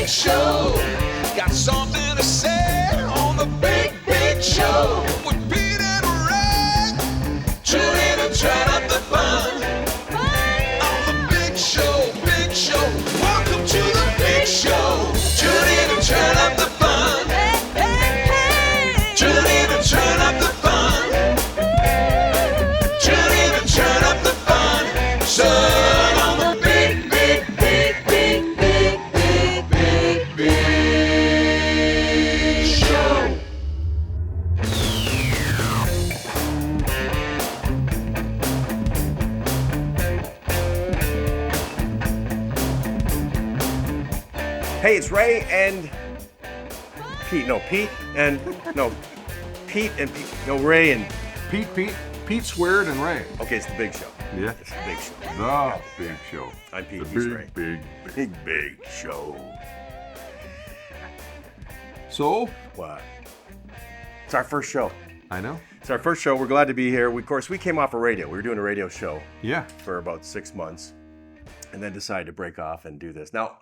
big show. Got something to say on the big show. With Pete and Ray. Tune in and turn up the fun. On the big show, big show. Welcome to the big show. Tune in and turn up the fun. Tune in and turn up the fun. Tune in and turn up the fun. Son on the big show. Hey, it's Ray and Pete. No, Pete and no, Pete and Pete. No, Ray and Pete squared and Ray. okay, it's the big show. Yeah. It's the big show. The big show. I'm Pete. The He's Ray. big. show. So, What? It's our first show. I know. It's our first show. We're glad to be here. Of course, we came off a radio. We were doing a radio show Yeah. for about 6 months and then decided to break off and do this. Now,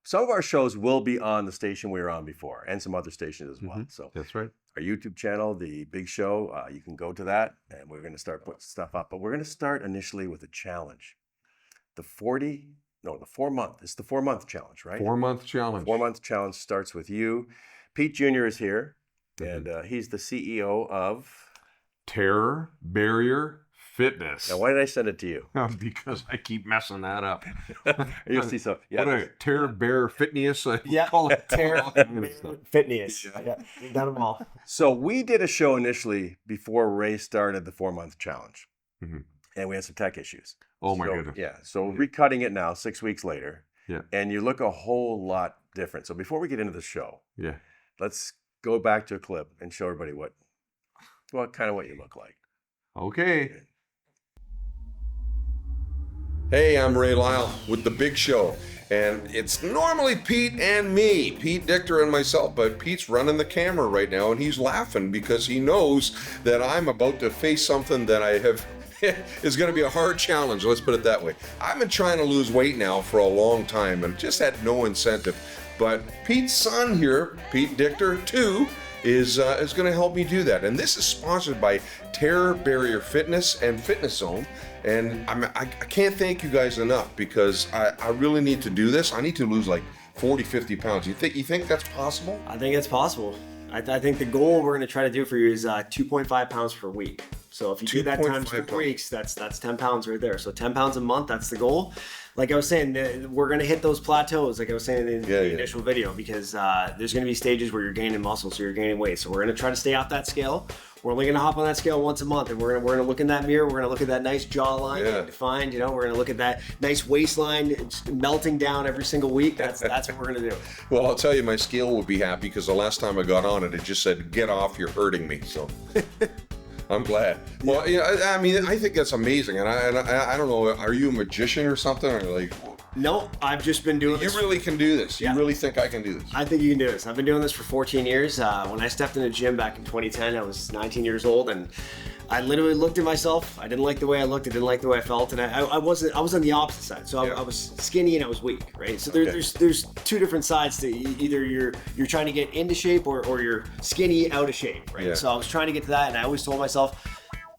some of our shows will be on the station we were on before and some other stations as well. So That's right. our YouTube channel, The Big Show, you can go to that and we're going to start putting stuff up. But we're going to start initially with a challenge. The 4-month. It's the 4-month challenge, right? 4-month challenge. 4-month challenge starts with you. Pete Jr. is here and he's the CEO of... Terror Barrier Fitness. Now, why did I send it to you? Because I keep messing that up. You'll see some. Yeah. What a Terror Bear Fitness. Yeah, Call it fitness. Yeah, we've done them all. So we did a show initially before Ray started the 4-month challenge, Mhm. and we had some tech issues. Oh my So, goodness. Yeah, so we're recutting it now, 6 weeks later, Yeah. and you look a whole lot different. So before we get into the show, Yeah. let's go back to a clip and show everybody what you look like. Okay. Hey, I'm Ray Lyle with The Big Show, and it's normally Pete and me, Pete Dichter and myself, but Pete's running the camera right now, and he's laughing because he knows that I'm about to face something that I have is going to be a hard challenge, let's put it that way. I've been trying to lose weight now for a long time and just had no incentive, but Pete's son here, Pete Dichter 2, is going to help me do that. And this is sponsored by Terror Barrier Fitness and Fitness Zone. And I can't thank you guys enough because I really need to do this. I need to lose like 40, 50 pounds. You think that's possible? I think it's possible. I think the goal we're going to try to do for you is 2.5 pounds per week. So if you do that times 2.5 4 weeks, that's 10 pounds right there. So 10 pounds a month, that's the goal. Like I was saying, we're going to hit those plateaus, like I was saying in the initial video, because there's going to be stages where you're gaining muscle, so you're gaining weight. So we're going to try to stay off that scale. We're only going to hop on that scale once a month, and we're going to look in that mirror. We're going to look at that nice jawline defined. We're going to look at that nice waistline melting down every single week. That's what we're going to do. Well, I'll tell you, my scale will be happy because the last time I got on it, it just said, "Get off, you're hurting me." So I'm glad. Well, I mean, I think that's amazing, and I don't know. Are you a magician or something, or like? No, I've just been doing You this. really can do this. Yeah. You really think I can do this? I think you can do this. I've been doing this for 14 years. When I stepped in the gym back in 2010, I was 19 years old, and I literally looked at myself. I didn't like the way I looked. I didn't like the way I felt, and I was on the opposite side. So I was skinny and I was weak, right? So there's two different sides to either you're trying to get into shape or you're skinny out of shape, right? Yeah. So I was trying to get to that, and I always told myself,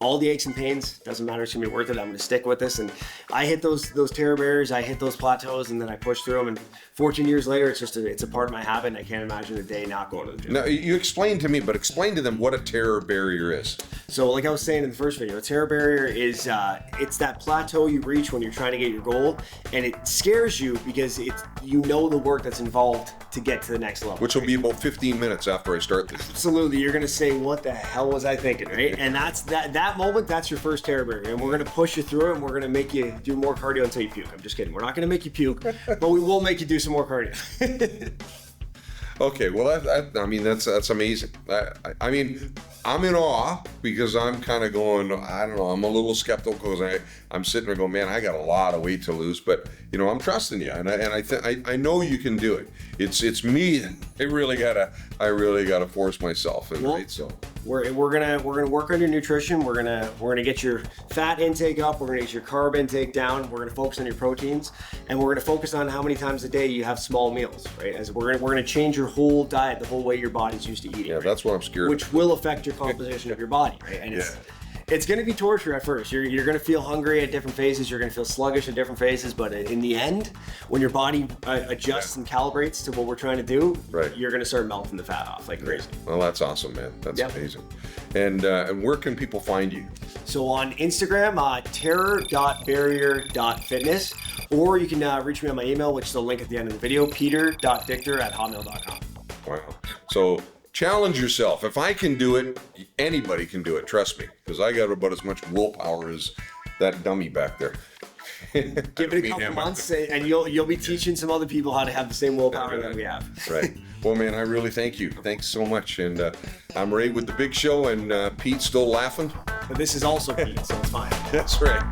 all the aches and pains, doesn't matter, it's gonna be worth it. I'm gonna stick with this. And I hit those terror barriers, I hit those plateaus, and then I pushed through them. And 14 years later, it's a part of my habit, and I can't imagine a day not going to the gym. Now, you explained to me, but explain to them what a terror barrier is. So like I was saying in the first video, a terror barrier is it's that plateau you reach when you're trying to get your goal, and it scares you because you know the work that's involved to get to the next level. Which will be about 15 minutes after I start this. Absolutely, you're gonna say, "What the hell was I thinking?" Right? And that's that moment. That's your first terror barrier, and we're gonna push you through it, and we're gonna make you do more cardio until you puke. I'm just kidding. We're not gonna make you puke, but we will make you do some more cardio. Okay, well, I mean, that's amazing. I mean, I'm in awe because I'm kind of going, I don't know, I'm a little skeptical because I'm sitting there going, man, I got a lot of weight to lose, but I'm trusting you, and I know you can do it. It's me. I really gotta force myself, and Well, right, so. we're gonna work on your nutrition. We're gonna get your fat intake up. We're gonna get your carb intake down. We're gonna focus on your proteins, and we're gonna focus on how many times a day you have small meals, right? As we're gonna change your whole diet, the whole way your body's used to eating. Yeah, right? that's what I'm scared. Which will affect your composition of your body, right? And it's going to be torture at first. You're going to feel hungry at different phases. You're going to feel sluggish at different phases. But in the end, when your body adjusts and calibrates to what we're trying to do, you're going to start melting the fat off like crazy. Well, that's awesome, man. That's amazing. And where can people find you? So on Instagram, terror.barrier.fitness, or you can reach me on my email, which is the link at the end of the video, peter.victor@hotmail.com. Wow. So challenge yourself. If I can do it, anybody can do it. Trust me, because I got about as much willpower as that dummy back there. Give it a couple months, and you'll be teaching some other people how to have the same willpower that we have. Right. Well, man, I really thank you. Thanks so much. And I'm Ray with the Big Show, and Pete's still laughing. But this is also Pete, so it's fine. That's right.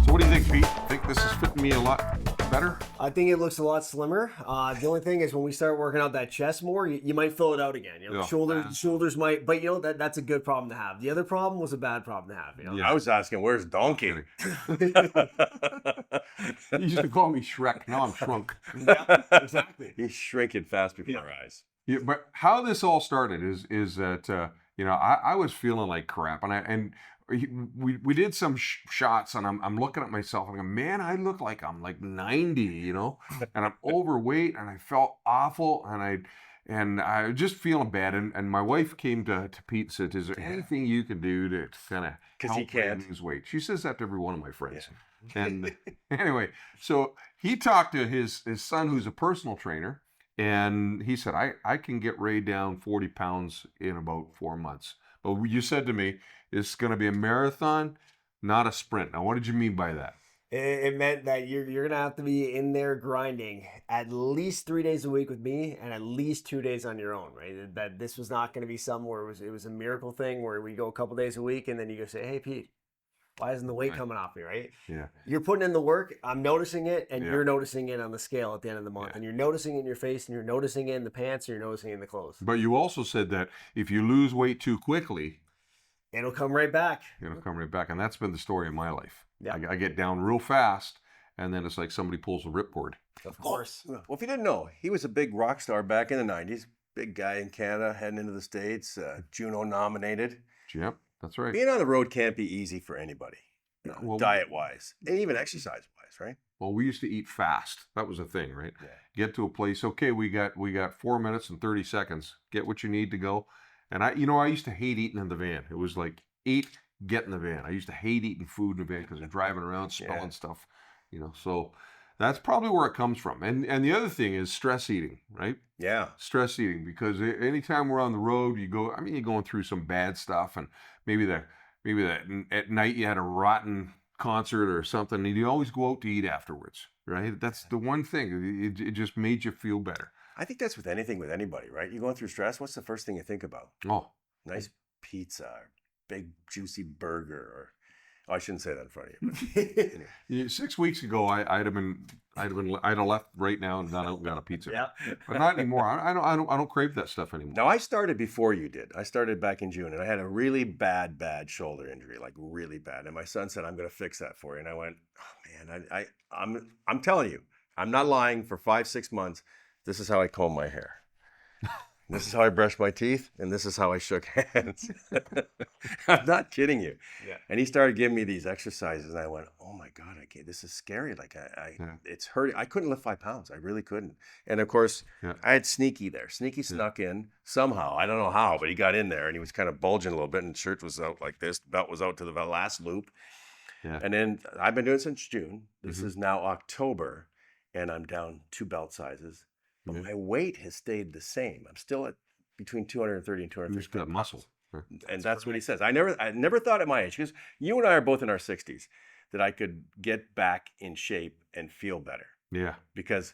So what do you think, Pete? Think this is fitting me a lot better? I think it looks a lot slimmer. The only thing is when we start working out that chest more, you might fill it out again. You know, shoulders might, but you know that's a good problem to have. The other problem was a bad problem to have. You know? Yeah. I was asking, where's Donkey? You used to call me Shrek. Now I'm shrunk. Yeah, exactly. He's shrinking fast before our eyes. Yeah, but how this all started is that you know, I was feeling like crap, and we did some shots, and I'm looking at myself and I'm going, man, I look like I'm like 90, you know, and I'm overweight, and I felt awful, and I was just feeling bad, and my wife came to Pete and said, is there anything you can do to kind of help him lose weight? She says that to every one of my friends. Yeah. And anyway, so he talked to his son, who's a personal trainer, and he said, I can get Ray down 40 pounds in about 4 months. But you said to me, it's going to be a marathon, not a sprint. Now, what did you mean by that? It meant that you're going to have to be in there grinding at least 3 days a week with me and at least 2 days on your own, right? That this was not going to be something where it was a miracle thing where we go a couple days a week and then you go say, hey, Pete, why isn't the weight coming off me, right? Yeah. You're putting in the work, I'm noticing it, and you're noticing it on the scale at the end of the month. And you're noticing it in your face, and you're noticing it in the pants, and you're noticing it in the clothes. But you also said that if you lose weight too quickly, it'll come right back. It'll come right back. And that's been the story of my life. Yeah. I get down real fast, and then it's like somebody pulls a ripcord. Of course. Well, if you didn't know, he was a big rock star back in the 90s. Big guy in Canada, heading into the States, Juno nominated. Yep, that's right. Being on the road can't be easy for anybody, Well, diet-wise, and even exercise-wise, right? Well, we used to eat fast. That was a thing, right? Yeah. Get to a place, okay, we got 4 minutes and 30 seconds. Get what you need to go. And I used to hate eating in the van. It was like, eat, get in the van. I used to hate eating food in the van because I'm driving around smelling stuff, you know. So that's probably where it comes from. And the other thing is stress eating, right? Yeah. Stress eating, because anytime we're on the road, you're going through some bad stuff, and maybe that at night you had a rotten concert or something, and you always go out to eat afterwards, right? That's the one thing. It just made you feel better. I think that's with anything, with anybody, right? You're going through stress, what's the first thing you think about? Oh, Nice pizza, or big juicy burger, or I shouldn't say that in front of you. But anyway. yeah, 6 weeks ago, I'd have left right now and gone out and got a pizza. Yeah. But not anymore. I don't crave that stuff anymore. Now, I started before you did. I started back in June, and I had a really bad shoulder injury, like really bad. And my son said, "I'm going to fix that for you." And I went, "Oh man, I'm telling you, I'm not lying. For 5-6 months, this is how I comb my hair. This is how I brush my teeth, and this is how I shook hands." I'm not kidding you. Yeah. And he started giving me these exercises, and I went, "Oh my God, I can't. This is scary. Like it's hurting. I couldn't lift 5 pounds. I really couldn't." And of course, I had Sneaky there. Sneaky snuck in somehow. I don't know how, but he got in there, and he was kind of bulging a little bit, and shirt was out like this. Belt was out to the last loop. Yeah. And then I've been doing it since June. This is now October, and I'm down 2 belt sizes. But my weight has stayed the same. I'm still at between 230 and 250. Just got muscle. And that's what he says. I never thought at my age, because you and I are both in our 60s, that I could get back in shape and feel better. Yeah. Because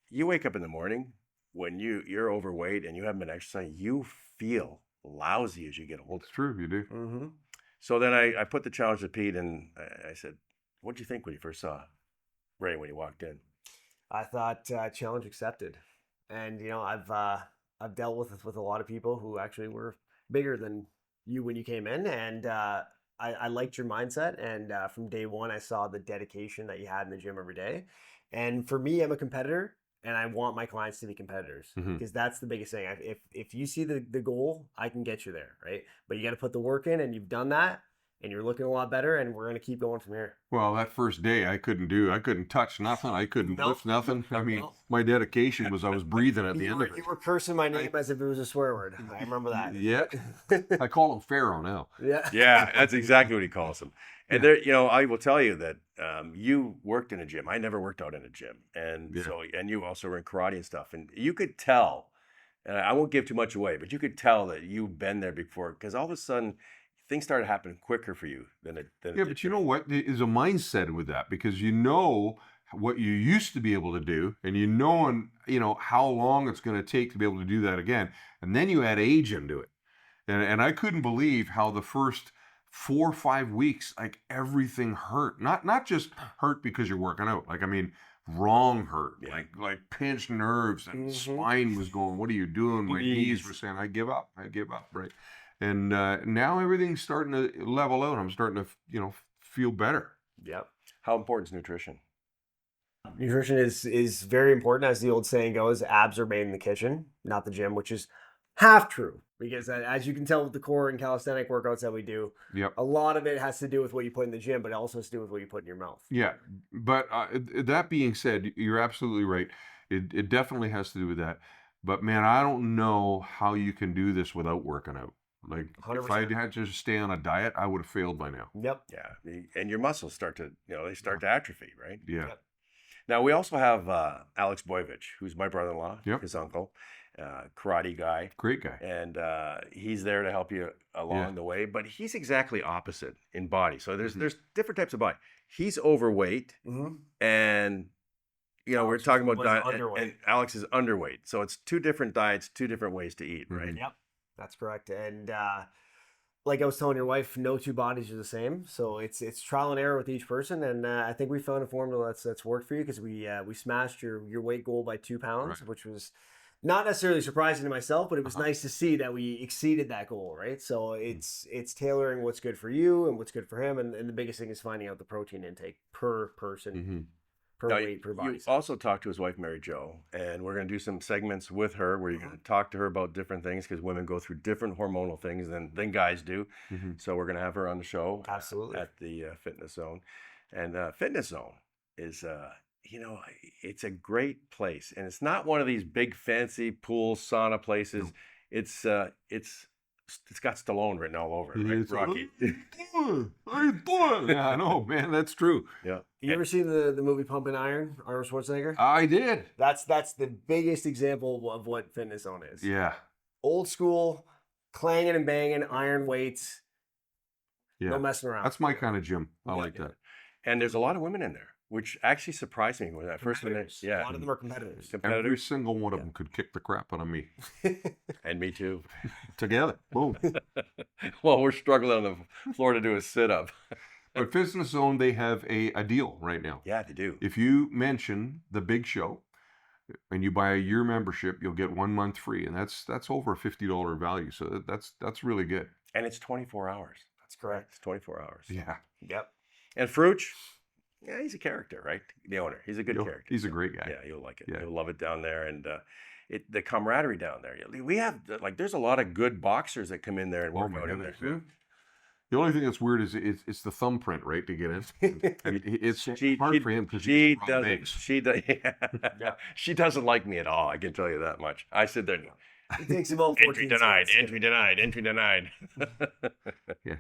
you wake up in the morning when you're overweight and you haven't been exercising, you feel lousy as you get older. It's true, you do. Mm-hmm. So then I put the challenge to Pete, and I said, "What'd you think when you first saw Ray when he walked in?" I thought challenge accepted, and you know I've dealt with a lot of people who actually were bigger than you when you came in, and I liked your mindset. And from day one, I saw the dedication that you had in the gym every day. And for me, I'm a competitor, and I want my clients to be competitors because that's the biggest thing. If you see the goal, I can get you there, right? But you got to put the work in, and you've done that, and you're looking a lot better, and we're gonna keep going from here. Well, that first day I couldn't touch nothing. I couldn't Nope. lift nothing. I mean, Nope. my dedication was I was breathing at the end of it. You were cursing my name as if it was a swear word. I remember that. Yeah. I call him Pharaoh now. Yeah. Yeah, that's exactly what he calls them. And there, I will tell you that you worked in a gym. I never worked out in a gym, and and you also were in karate and stuff. And you could tell, and I won't give too much away, but you could tell that you've been there before because all of a sudden things started happening quicker for you than it. But you know what? There's a mindset with that because you know what you used to be able to do, and you know how long it's going to take to be able to do that again, and then you add age into it, and I couldn't believe how the first 4 or 5 weeks, like everything hurt. Not just hurt because you're working out. Like I mean, wrong hurt. Yeah. Like pinched nerves and spine was going. What are you doing? My knees were saying, I give up. Right. And now everything's starting to level out. I'm starting to, feel better. Yep. How important is nutrition? Nutrition is very important, as the old saying goes. Abs are made in the kitchen, not the gym, which is half true. Because as you can tell with the core and calisthenic workouts that we do, a lot of it has to do with what you put in the gym, but it also has to do with what you put in your mouth. Yeah, but that being said, you're absolutely right. It definitely has to do with that. But man, I don't know how you can do this without working out. Like 100%. if I had to stay on a diet, I would have failed by now. Yep. Yeah, and your muscles start to, they start to atrophy, right? Yeah. Yep. Now we also have Alex Bojovic, who's my brother-in-law, Yep. his uncle, karate guy, Great guy. and he's there to help you along the way. But he's exactly opposite in body. So there's different types of body. He's overweight, and we're talking about diet, and Alex is underweight. So it's two different diets, two different ways to eat, right? Yep. That's correct. And like I was telling your wife, no two bodies are the same. So it's trial and error with each person. And I think we found a formula that's worked for you because we smashed your weight goal by 2 pounds, which was not necessarily surprising to myself, but it was nice to see that we exceeded that goal, right? So it's tailoring what's good for you and what's good for him. And the biggest thing is finding out the protein intake per person. Per weight, per body. You also talked to his wife, Mary Jo, and we're going to do some segments with her where you're going to talk to her about different things because women go through different hormonal things than guys do. So we're going to have her on the show. Absolutely. At the Fitness Zone. And Fitness Zone is, it's a great place. And it's not one of these big fancy pool sauna places. No. It's got Stallone written all over it, right? Rocky. Yeah, I know, man. That's true. Yeah. You ever seen the movie Pumping Iron, Arnold Schwarzenegger? I did. That's the biggest example of what Fitness Zone is. Yeah. Old school, clanging and banging, iron weights. Yeah. No messing around. That's my kind of gym. I like that. And there's a lot of women in there, which actually surprised me when I first went in. Yeah. A lot of them are competitors. Every single one of them could kick the crap out of me. And me too. Together. Boom. Well, we're struggling on the floor to do a sit-up. But Fitness Zone, they have a deal right now. Yeah, they do. If you mention the big show and you buy a year membership, you'll get 1 month free. And that's over a $50 value. So that's really good. And it's 24 hours. That's correct. It's 24 hours. Yeah. Yep. And Fruch, yeah, he's a character, right? The owner. He's a good character. He's a great guy. Yeah, you'll like it. Yeah. You'll love it down there. And the camaraderie down there. We have, there's a lot of good boxers that come in there and work out in there. Yeah. The only thing that's weird is it's the thumbprint, right, to get in. And it's hard for him because she doesn't like me at all. I can tell you that much. I sit there. It takes him all 14 Entry denied. seconds. Entry denied. Entry denied. Yeah.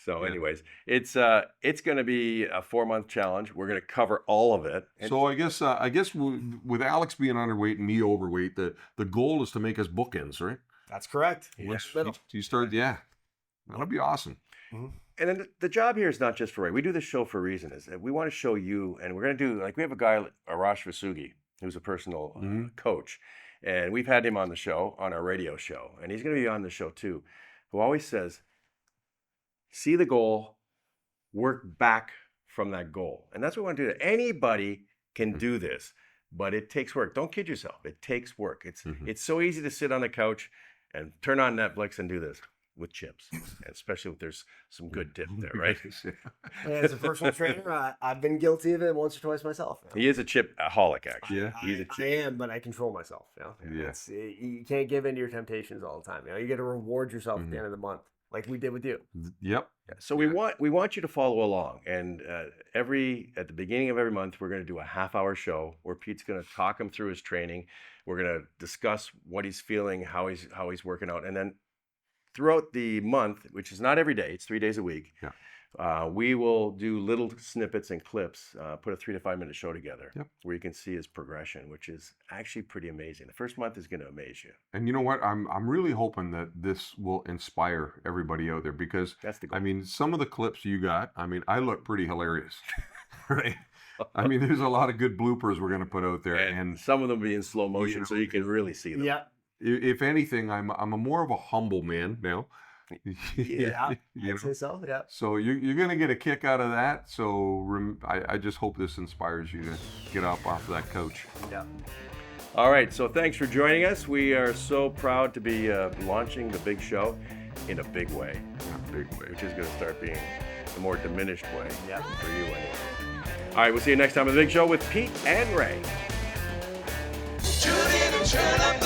So, anyways, it's going to be a 4-month challenge. We're going to cover all of it. So I guess with Alex being underweight and me overweight, the goal is to make us bookends, right? That's correct. You start, that'll be awesome. And then the job here is not just for Ray. We do this show for a reason. Is that we want to show you, and we're going to do we have a guy, Arash Vasugi, who's a personal coach, and we've had him on the show, on our radio show, and he's going to be on the show too, who always says, see the goal, work back from that goal. And that's what we want to do. Anybody can do this, but it takes work. Don't kid yourself. It takes work. It's so easy to sit on the couch and turn on Netflix and do this. with chips, and especially if there's some good dip there, right? As a personal trainer, I've been guilty of it once or twice myself. He is a chip-aholic, actually. Yeah. He's a I chip. am, but I control myself. Yeah. You can't give in to your temptations all the time. You got to reward yourself at the end of the month, like we did with you. Yep. So we want you to follow along, and at the beginning of every month, we're going to do a half-hour show where Pete's going to talk him through his training. We're going to discuss what he's feeling, how he's working out, and then throughout the month, which is not every day, it's 3 days a week. Yeah. We will do little snippets and clips, put a 3 to 5 minute show together where you can see his progression, which is actually pretty amazing. The first month is going to amaze you. And you know what? I'm really hoping that this will inspire everybody out there, because That's the goal. I mean, some of the clips you got, I mean, I look pretty hilarious, right? I mean, there's a lot of good bloopers we're going to put out there, And some of them be in slow motion, so you can really see them. Yeah. if anything, I'm a more of a humble man now. Yeah. You know? I'd say so. Yeah. So you're going to get a kick out of that. So I just hope this inspires you to get up off that couch. Yeah. All right, so thanks for joining us. We are so proud to be launching the big show in a big way, which is going to start being the more diminished way for you anyway. All right, we'll see you next time on the big show with Pete and Ray. Tune in and turn up the